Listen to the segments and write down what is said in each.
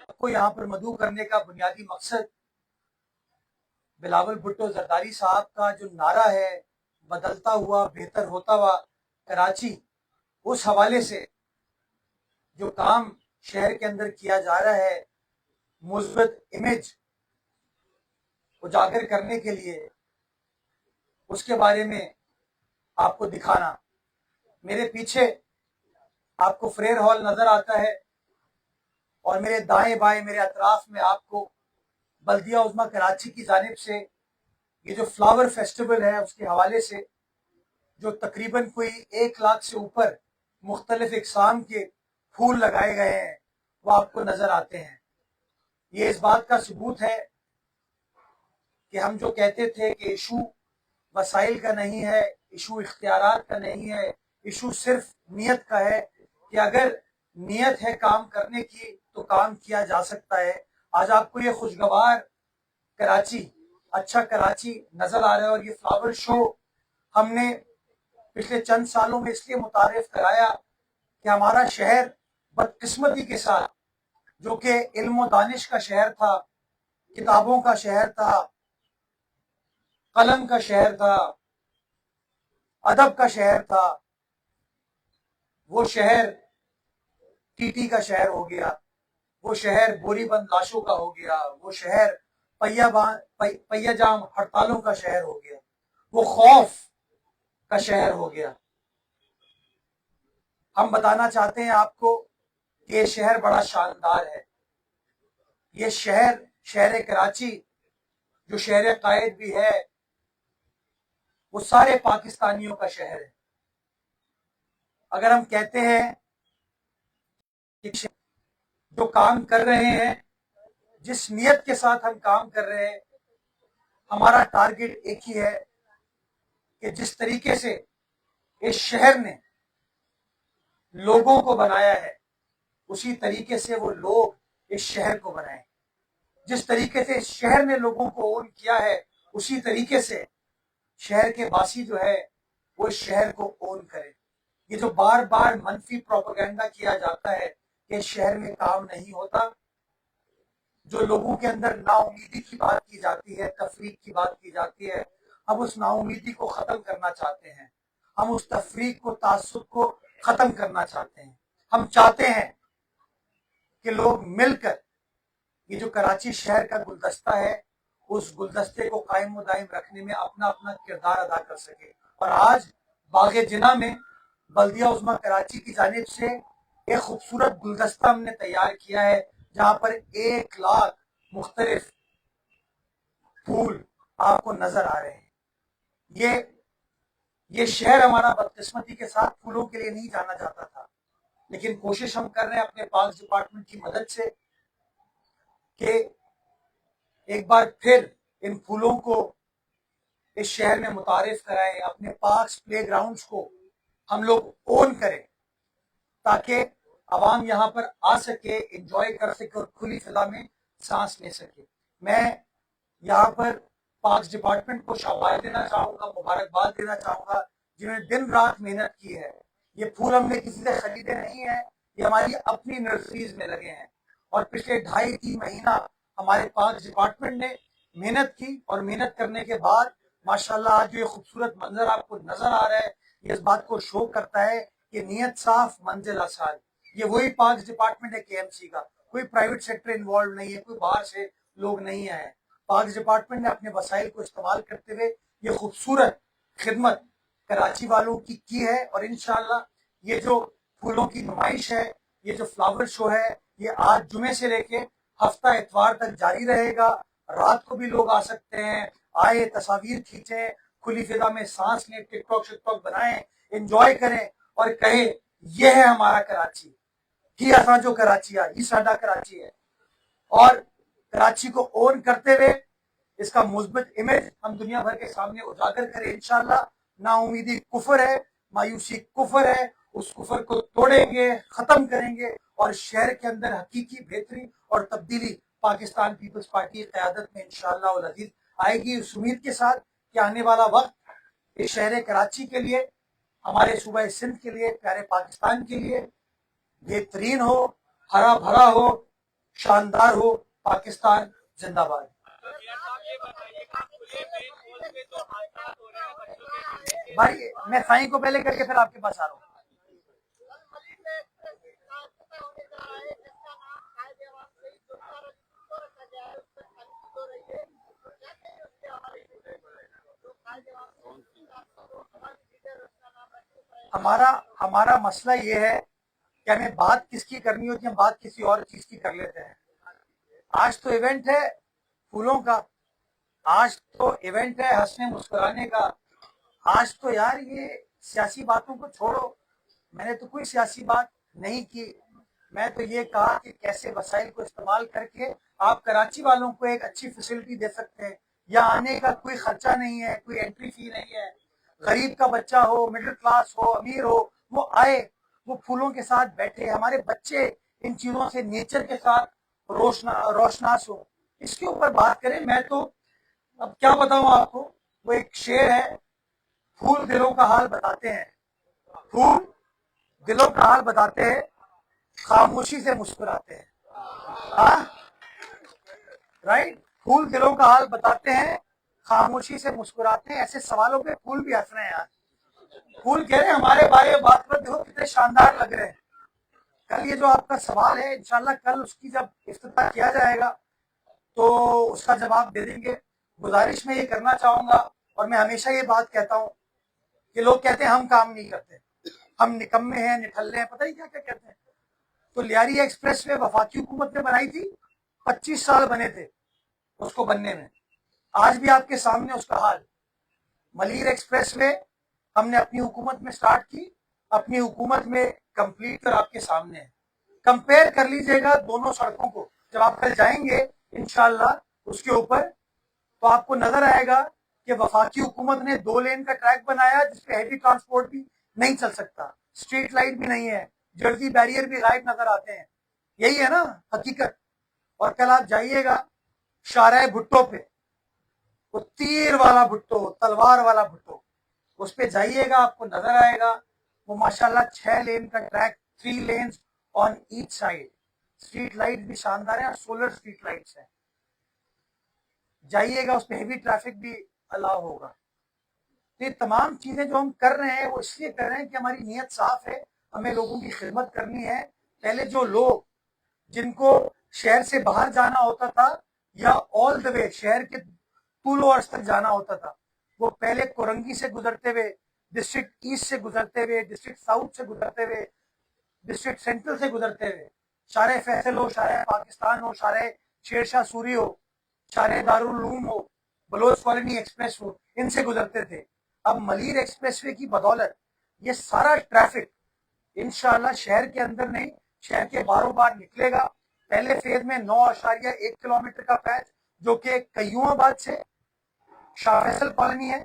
को यहाँ पर मदऊ करने का बुनियादी मकसद बिलावल भुट्टो जरदारी साहब का जो नारा है, बदलता हुआ बेहतर होता हुआ कराची, उस हवाले से जो काम शहर के अंदर किया जा रहा है, मुस्बत इमेज उजागर करने के लिए, उसके बारे में आपको दिखाना। मेरे पीछे आपको फ्रेयर हॉल नजर आता है और मेरे दाएं बाएं मेरे अतराफ में आपको बल्दिया उज़्मा कराची की जानिब से ये जो फ्लावर फेस्टिवल है उसके हवाले से जो तकरीबन कोई 1 लाख से ऊपर मुख्तलिफ इकसाम के फूल लगाए गए हैं वो आपको नजर आते हैं। ये इस बात का सबूत है कि हम जो कहते थे कि इशू वसाइल का नहीं है, इशू इख्तियारात का नहीं है, इशू सिर्फ नीयत का है कि अगर नीयत है काम करने की तो काम किया जा सकता है। आज आपको ये खुशगवार कराची, अच्छा कराची नजर आ रहा है और ये फ्लावर शो हमने पिछले चंद सालों में इसलिए मुतारिफ कराया कि हमारा शहर बदकिस्मती के साथ, जो कि इल्म दानिश का शहर था, किताबों का शहर था, कलम का शहर था, अदब का शहर था, वो शहर टीटी का शहर हो गया, वो शहर बोरीबंद लाशों का हो गया, वो शहर पहियाजाम हड़तालों का शहर हो गया, वो खौफ का शहर हो गया। हम बताना चाहते हैं आपको कि ये शहर बड़ा शानदार है। ये शहर कराची जो शहर कायद भी है, वो सारे पाकिस्तानियों का शहर है। अगर हम कहते हैं कि जो काम कर रहे हैं, जिस नियत के साथ हम काम कर रहे हैं, हमारा टारगेट एक ही है कि जिस तरीके से इस शहर ने लोगों को बनाया है, उसी तरीके से वो लोग इस शहर को बनाएं। जिस तरीके से इस शहर ने लोगों को ओन किया है, उसी तरीके से शहर के वासी जो है वो इस शहर को ओन करें। ये जो बार बार मनफी प्रोपेगेंडा किया जाता है कि शहर में काम नहीं होता, जो लोगों के अंदर नाउमीदी की बात की जाती है, तफरीक की बात की जाती है, हम उस नाउमीदी को खत्म करना चाहते हैं। हम उस तफरीक को, तासुब को खत्म करना चाहते हैं। हम चाहते हैं कि लोग मिलकर ये जो कराची शहर का गुलदस्ता है, उस गुलदस्ते को कायम दायम रखने में अपना अपना किरदार अदा कर सके। और आज बागे जिना में बल्दिया उज़्मा कराची की जानिब से एक खूबसूरत गुलदस्ता हमने तैयार किया है, जहां पर 1 लाख मुख्तलिफ फूल आपको नजर आ रहे हैं। ये शहर हमारा बदकिस्मती के साथ फूलों के लिए नहीं जाना जाता था, लेकिन कोशिश हम कर रहे हैं अपने पार्क डिपार्टमेंट की मदद से कि एक बार फिर इन फूलों को इस शहर में मुतारिफ कराएं, अपने पार्क्स, प्लेग्राउंड्स को हम लोग ओन करें, ताकि आवाम यहाँ पर आ सके, एंजॉय कर सके और खुली फिजा में सांस ले सके। मैं यहाँ पर पार्क्स डिपार्टमेंट को शाबाश देना चाहूंगा, मुबारकबाद देना चाहूंगा, जिन्होंने दिन रात मेहनत की है। ये फूल हमने किसी से खरीदे नहीं है, ये हमारी अपनी नर्सरीज में लगे हैं और पिछले 2.5-3 महीना हमारे पार्क्स डिपार्टमेंट ने मेहनत की और मेहनत करने के बाद माशाल्लाह आज जो ये खूबसूरत मंजर आपको नजर आ रहा है, ये इस बात को शो करता है कि नीयत साफ मंजिल आसान। ये वही पार्क्स डिपार्टमेंट है केएमसी का, कोई प्राइवेट सेक्टर इन्वॉल्व नहीं है, कोई बाहर से लोग नहीं आए। पार्क्स डिपार्टमेंट ने अपने वसाइल को इस्तेमाल करते हुए ये खूबसूरत खिदमत कराची वालों की है और इंशाल्लाह ये जो फूलों की नुमाइश है, ये जो फ्लावर शो है, ये आज जुमे से लेके हफ्ता इतवार तक जारी रहेगा। रात को भी लोग आ सकते हैं, आए, तस्वीर खींचे, खुली फिजा में सांस लें, टिकटॉक शिकटॉक बनाएं, एंजॉय करें और कहें ये है हमारा कराची, ही असा जो कराची है, ही साडा कराची है। और कराची को ओन करते हुए इसका मुस्बत इमेज हम दुनिया भर के सामने उजागर करें इंशाल्लाह। नाउमीदी कुफर है, मायूसी कुफर है, उस कुफर को तोड़ेंगे, खत्म करेंगे और शहर के अंदर हकीकी बेहतरी और तब्दीली पाकिस्तान पीपल्स पार्टी की क़यादत में इंशाल्लाह वल अज़ीज़ आएगी। इस उम्मीद के साथ कि आने वाला वक्त इस शहर कराची के लिए, हमारे सूबा सिंध के लिए, प्यारे पाकिस्तान के लिए बेहतरीन हो, हरा भरा हो, शानदार हो। पाकिस्तान जिंदाबाद। भाई मैं साईं को पहले करके फिर आपके पास आ रहा हूँ। हमारा हमारा मसला ये है कि हमें बात किसकी करनी होती है, हम बात किसी और चीज की कर लेते हैं। आज तो इवेंट है फूलों का, आज तो इवेंट है हंसने मुस्कुराने का। आज तो यार ये सियासी बातों को छोड़ो, मैंने तो कोई सियासी बात नहीं की। मैं तो ये कहा कि कैसे वसाइल को इस्तेमाल करके आप कराची वालों को एक अच्छी फैसिलिटी दे सकते हैं। यहाँ आने का कोई खर्चा नहीं है, कोई एंट्री फी नहीं है। गरीब का बच्चा हो, मिडिल क्लास हो, अमीर हो, वो आए, वो फूलों के साथ बैठे, हमारे बच्चे इन चीजों से नेचर के साथ रोशनास हो। इसके ऊपर बात करें। मैं तो अब क्या बताऊं आपको, वो एक शेर है, फूल दिलों का हाल बताते हैं, फूल दिलों का हाल बताते हैं, खामोशी से मुस्कुराते हैं। हाँ, राइट। फूल दिलों का हाल बताते हैं, खामोशी से मुस्कुराते हैं। ऐसे सवालों पे फूल भी हंस रहे हैं यार। फूल कह रहे हैं हमारे बारे में बात कर, देखो कितने शानदार लग रहे हैं। कल ये जो आपका सवाल है, इंशाल्लाह कल उसकी जब इफ्तिताह किया जाएगा तो उसका जवाब दे देंगे। गुजारिश में ये करना चाहूंगा, और मैं हमेशा ये बात कहता हूँ कि लोग कहते हैं हम काम नहीं करते, हम निकम्मे हैं, निठल्ले हैं, पता ही क्या क्या कहते हैं। तो लियारी एक्सप्रेस वे वफाकी हुकूमत ने बनाई थी, 25 साल बने थे उसको बनने में। आज भी आपके सामने उसका हाल। मलीर एक्सप्रेस वे हमने अपनी हुकूमत में स्टार्ट की, अपनी हुकूमत में कंप्लीट कर आपके सामने है। कंपेयर कर लीजिएगा दोनों सड़कों को, जब आप कल जाएंगे इंशाल्लाह उसके ऊपर, तो आपको नजर आएगा कि वफाकी हुकूमत ने 2 लेन का ट्रैक बनाया जिसपे हैवी ट्रांसपोर्ट भी नहीं चल सकता, स्ट्रीट लाइट भी नहीं है, जर्दी बैरियर भी गायब नजर आते हैं। यही है ना हकीकत। और कल आप जाइएगा शाहराह भुट्टो पे, वो तीर वाला भुट्टो, तलवार वाला भुट्टो, उस पे जाइएगा, आपको नजर आएगा वो माशाल्लाह 6 लेन का track, 3 lens on each side, street light भी शानदार है और सोलर स्ट्रीट लाइट्स है। जाइएगा, उस पर हेवी ट्रैफिक भी अलाउ होगा। तो ये तमाम चीजें जो हम कर रहे हैं वो इसलिए कर रहे हैं कि हमारी नीयत साफ है, हमें लोगों की खिदमत करनी है। पहले जो लोग जिनको शहर से बाहर जाना होता था या ऑल द वे शहर के तूलो अर्ज तक जाना होता था, वो पहले कोरंगी से गुजरते हुए, डिस्ट्रिक्ट ईस्ट से गुजरते हुए, डिस्ट्रिक्ट साउथ से गुजरते हुए, डिस्ट्रिक्ट सेंट्रल से गुजरते हुए, शारे फैसल हो, शारे पाकिस्तान हो, शारे शेरशाह सूरी हो, शारे दारुल उलूम हो, बलोच कॉलोनी एक्सप्रेस हो, इनसे गुजरते थे। अब मलीर एक्सप्रेसवे की बदौलत ये सारा ट्रैफिक इंशाल्लाह शहर के अंदर नहीं, शहर के बारों बार निकलेगा। पहले फेज में 9.1 किलोमीटर का पैच जो कि कयूमाबाद से शाह फैसल कॉलोनी है,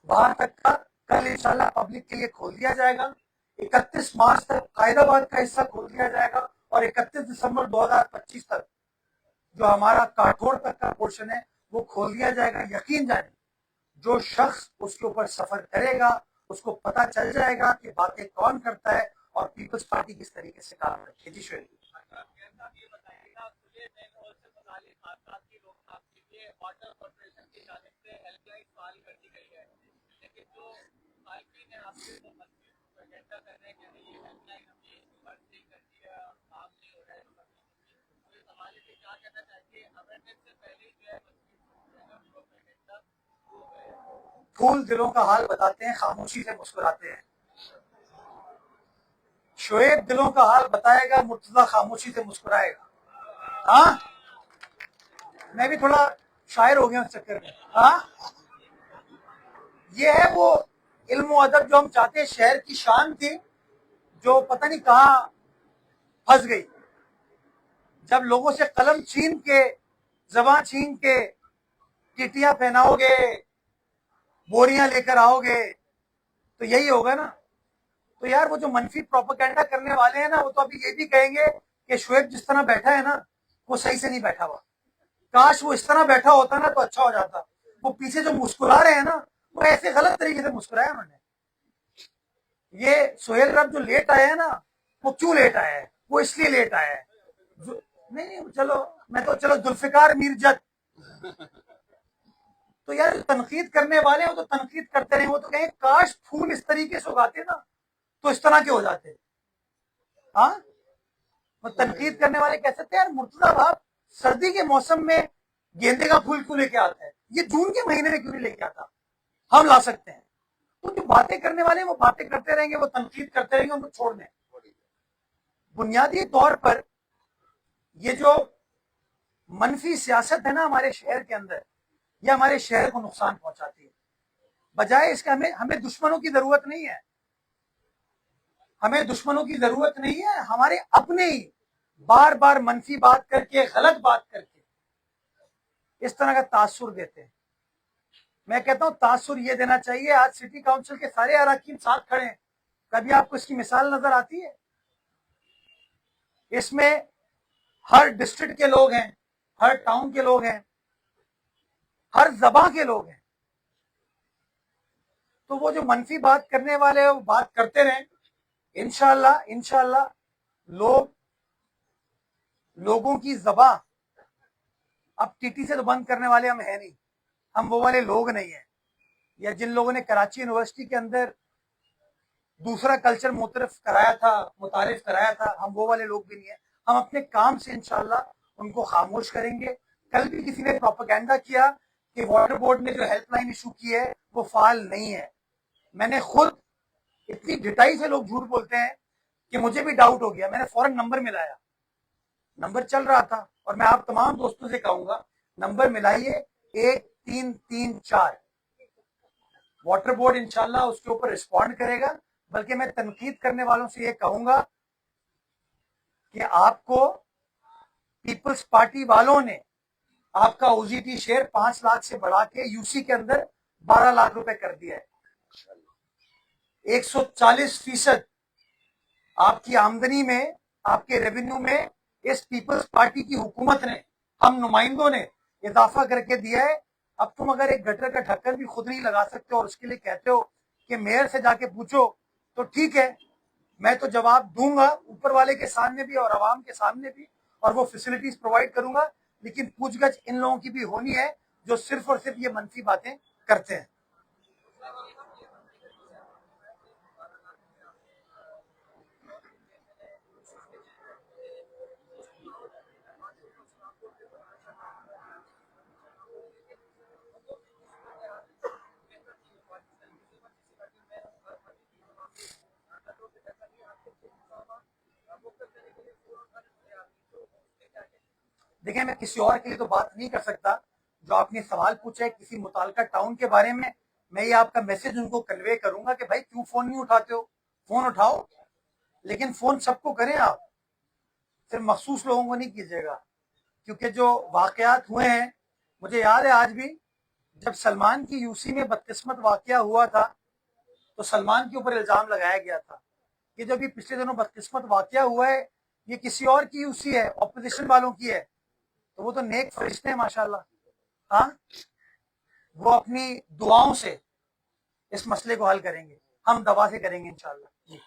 वहां तक का कल इंशाल्लाह पब्लिक के लिए खोल दिया जाएगा। 31 मार्च तक कायदाबाद का हिस्सा खोल दिया जाएगा और 31 दिसंबर 2025 तक जो हमारा काठोड़ तक का पोर्शन है वो खोल दिया जाएगा। यकीन जाने जो शख्स उसके ऊपर सफर करेगा उसको पता चल जाएगा कि बातें कौन करता है और पीपल्स पार्टी किस तरीके से काम करती है। जी शुक्रिया। फूल दिलों का हाल बताते हैं, खामोशी से मुस्कुराते हैं। शोएब दिलों का हाल बताएगा, मुर्तजा खामोशी से मुस्कुराएगा। हाँ, मैं भी थोड़ा शायर हो गया उस चक्कर में। हाँ, ये है वो इल्म अदब जो हम चाहते हैं। शहर की शान थी जो पता नहीं कहाँ फंस गई। जब लोगों से कलम छीन के, जबान छीन के टिटियां पहनाओगे, बोरियां लेकर आओगे, तो यही होगा ना। तो यार वो जो मनफी प्रोपेगेंडा करने वाले हैं ना, वो तो अभी ये भी कहेंगे कि शोएब जिस तरह बैठा है ना वो सही से नहीं बैठा हुआ, काश वो इस तरह बैठा होता ना तो अच्छा हो जाता। वो पीछे जो मुस्कुरा रहे हैं ना, वो ऐसे गलत तरीके से मुस्कुराया उन्होंने। ये सोहेल रब जो लेट आया है ना, वो क्यों लेट आया है? वो इसलिए लेट आया है, नहीं चलो, मैं तो चलो जुल्फिकार मीरजत, तो यार तनकीद करने वाले वो तो तनकीद करते रहे, वो तो कहें काश फूल इस तरीके से उगाते ना तो इस तरह के हो जाते। हाँ, वो तनकीद करने वाले कह सकते हैं यार मुर्तजा बाप सर्दी के मौसम में गेंदे का फूल क्यों लेके आता है, ये जून के महीने में क्यों नहीं लेके आता, हम ला सकते हैं। तो जो बातें करने वाले वो बातें करते रहेंगे, वो तनकीद करते रहेंगे, उनको छोड़ दें। बुनियादी तौर पर ये जो मनफी सियासत है ना हमारे शहर के अंदर, ये हमारे शहर को नुकसान पहुंचाती है। बजाय इसके हमें हमें दुश्मनों की जरूरत नहीं है, हमें दुश्मनों की जरूरत नहीं है, हमारे अपने ही बार बार मनफी बात करके, गलत बात करके इस तरह का तासुर देते हैं। मैं कहता हूं तासुर ये देना चाहिए, आज सिटी काउंसिल के सारे अरकान साथ खड़े हैं, कभी आपको इसकी मिसाल नजर आती है? इसमें हर डिस्ट्रिक्ट के लोग हैं, हर टाउन के लोग हैं, हर जबां के लोग हैं। तो वो जो मनफी बात करने वाले हैं वो बात करते रहें, इंशाल्लाह लोगों की जबां अब टीटी से तो बंद करने वाले हम है नहीं, हम वो वाले लोग नहीं है। या जिन लोगों ने कराची यूनिवर्सिटी के अंदर दूसरा कल्चर मुतारिफ कराया था, हम वो वाले लोग भी नहीं है। हम अपने काम से इंशाल्लाह उनको खामोश करेंगे। कल भी किसी ने प्रोपेगेंडा किया कि वाटर बोर्ड ने जो हेल्पलाइन इशू की है वो फाल नहीं है। मैंने खुद, इतनी डिटाई से लोग झूठ बोलते हैं कि मुझे भी डाउट हो गया, मैंने फौरन नंबर मिलाया, नंबर चल रहा था, और मैं आप तमाम दोस्तों से कहूंगा नंबर मिलाइए 1334। वाटर बोर्ड इंशाल्लाह उसके ऊपर रिस्पॉन्ड करेगा। बल्कि मैं तनकीद करने वालों से ये कहूंगा कि आपको पीपल्स पार्टी वालों ने आपका ओजीटी शेयर 5 लाख से बढ़ा के यूसी के अंदर 12 लाख रुपए कर दिया है। 140% आपकी आमदनी में, आपके रेवेन्यू में इस पीपल्स पार्टी की हुकूमत ने, हम नुमाइंदों ने इजाफा करके दिया है। अब तुम अगर एक गटर का ढक्कन भी खुद नहीं लगा सकते और उसके लिए कहते हो कि मेयर से जाके पूछो, तो ठीक है, मैं तो जवाब दूंगा ऊपर वाले के सामने भी और आवाम के सामने भी, और वो फैसिलिटीज प्रोवाइड करूंगा। लेकिन पूछगछ इन लोगों की भी होनी है जो सिर्फ और सिर्फ ये मनफी बातें करते हैं। देखिए, मैं किसी और के लिए तो बात नहीं कर सकता। जो आपने सवाल पूछा है किसी मुतालका टाउन के बारे में, मैं ये आपका मैसेज उनको कन्वे करूंगा कि भाई क्यों फोन नहीं उठाते हो, फोन उठाओ, लेकिन फोन सबको करें आप, सिर्फ मखसूस लोगों को नहीं कीजिएगा। क्योंकि जो वाकयात हुए हैं, मुझे याद है आज भी, जब सलमान की यूसी में बदकिस्मत वाकया हुआ था तो सलमान के ऊपर इल्जाम लगाया गया था कि जो भी पिछले दिनों बदकिस्मत वाकया हुआ है ये किसी और की यूसी है, ऑपोजिशन वालों की है। तो वो तो नेक फरिश्ते हैं माशाल्लाह। हाँ, वो अपनी दुआओं से इस मसले को हल करेंगे, हम दवा से करेंगे इंशाल्लाह जी।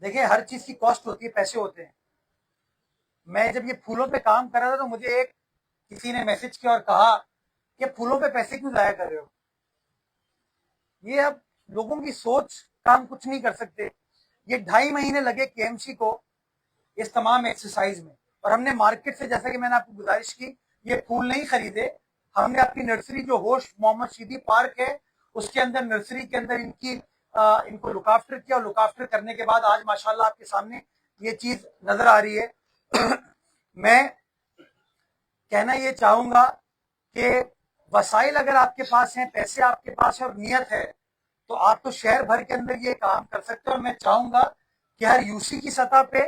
देखिए, हर चीज की कॉस्ट होती है, पैसे होते हैं। मैं जब ये फूलों पे काम कर रहा था तो मुझे एक किसी ने मैसेज किया और कहा कि फूलों पे पैसे क्यों जाया कर रहे हो। ये अब लोगों की सोच काम कुछ नहीं कर सकते। ये 2.5 महीने लगे केएमसी को इस तमाम एक्सरसाइज में, और हमने मार्केट से, जैसा कि मैंने आपको गुजारिश की, ये फूल नहीं खरीदे। हमने अपनी नर्सरी जो होश मोहम्मद शीदी पार्क है उसके अंदर, नर्सरी के अंदर इनको लुक आफ्टर किया, और लुक आफ्टर करने के बाद आज माशाल्लाह आपके सामने ये चीज नजर आ रही है। मैं कहना ये चाहूंगा कि वसाइल अगर आपके पास हैं, पैसे आपके पास है और नियत है, तो आप तो शहर भर के अंदर ये काम कर सकते हो। और मैं चाहूंगा कि हर यूसी की सतह पे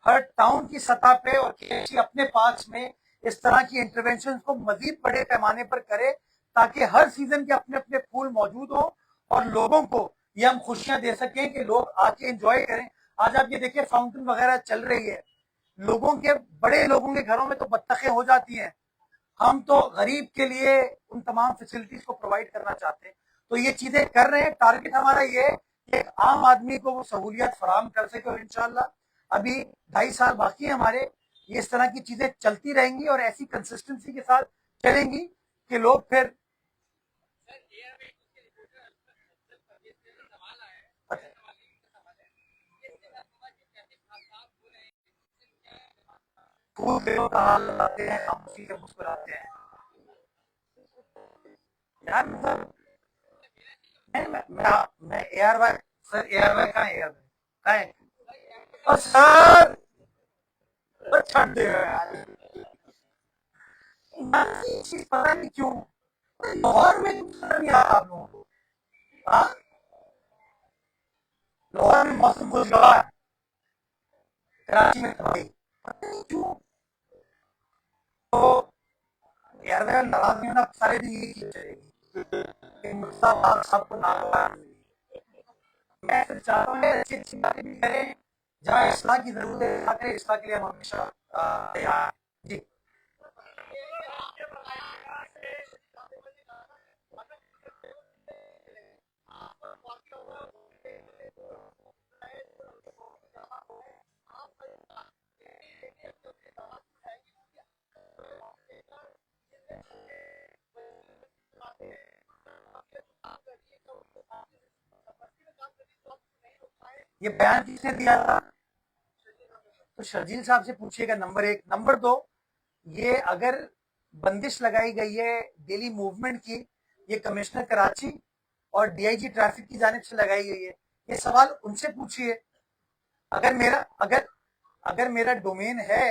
हर टाउन की सतह पे और केएचसी अपने पास में इस तरह की इंटरवेंशन को मजीद बड़े पैमाने पर करे, ताकि हर सीजन के अपने अपने फूल मौजूद हो और लोगों को ये हम खुशियां दे सकें कि लोग आके एंजॉय करें। आज आप ये देखिए फाउंटेन वगैरह चल रही है, लोगों के बड़े लोगों के घरों में तो बत्तखें हो जाती हैं, हम तो गरीब के लिए उन तमाम फैसिलिटीज को प्रोवाइड करना चाहते हैं। तो ये चीजें कर रहे हैं, टारगेट हमारा ये है कि एक आम आदमी को वो सहूलियत फराहम कर सके। और इंशाल्लाह अभी 2.5 साल बाकी है हमारे, ये इस तरह की चीजें चलती रहेंगी और ऐसी कंसिस्टेंसी के साथ चलेंगी कि लोग फिर फूल पेड़ों का हाल बताते हैं, हम उसी से मुस्कुराते हैं। यार मतलब मैं A R Y, sir A R Y कहाँ है, एआर कहाँ है? और सर छट दे यार, चीज पता नहीं क्यों लाहौर में कुछ नजर नहीं आ रहा आप लोगों को। हाँ? लाहौर में मौसम खुशगवार, कराची में तबाही, पता नहीं क्यों। तो यार मेरा नाराज नहीं होना, सारे दिन यही चीज चलेगी, सबको नाराज। मैं फिर चाहता हूँ अच्छी अच्छी बातें भी करें, जहाँ इस्लाह की जरूरत है इस्लाह करें, इस्लाह के लिए हम हमेशा तैयार हैं। जी ये बयान किसने दिया था? तो शर्जील साहब से पूछिएगा, नंबर 1। नंबर 2, ये अगर बंदिश लगाई गई है डेली मूवमेंट की, ये कमिश्नर कराची और डीआईजी ट्रैफिक की जानिब से लगाई गई है, ये सवाल उनसे पूछिए। अगर मेरा अगर अगर मेरा डोमेन है,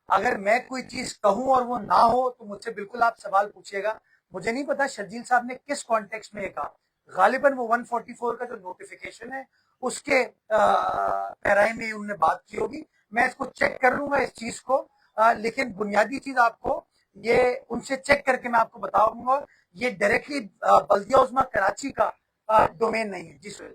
अगर मैं कोई चीज कहूं और वो ना हो तो मुझसे बिल्कुल आप सवाल पूछिएगा। मुझे नहीं पता शर्जील साहब ने किस कॉन्टेक्स्ट में ये कहा, गालिबन वो 144 का जो नोटिफिकेशन है उसके पैराए में उन्होंने बात की होगी। मैं इसको चेक कर लूंगा इस चीज को, लेकिन बुनियादी चीज आपको ये उनसे चेक करके मैं आपको बताऊंगा। ये डायरेक्टली बल्दिया उस्मा कराची का डोमेन नहीं है। जी सर।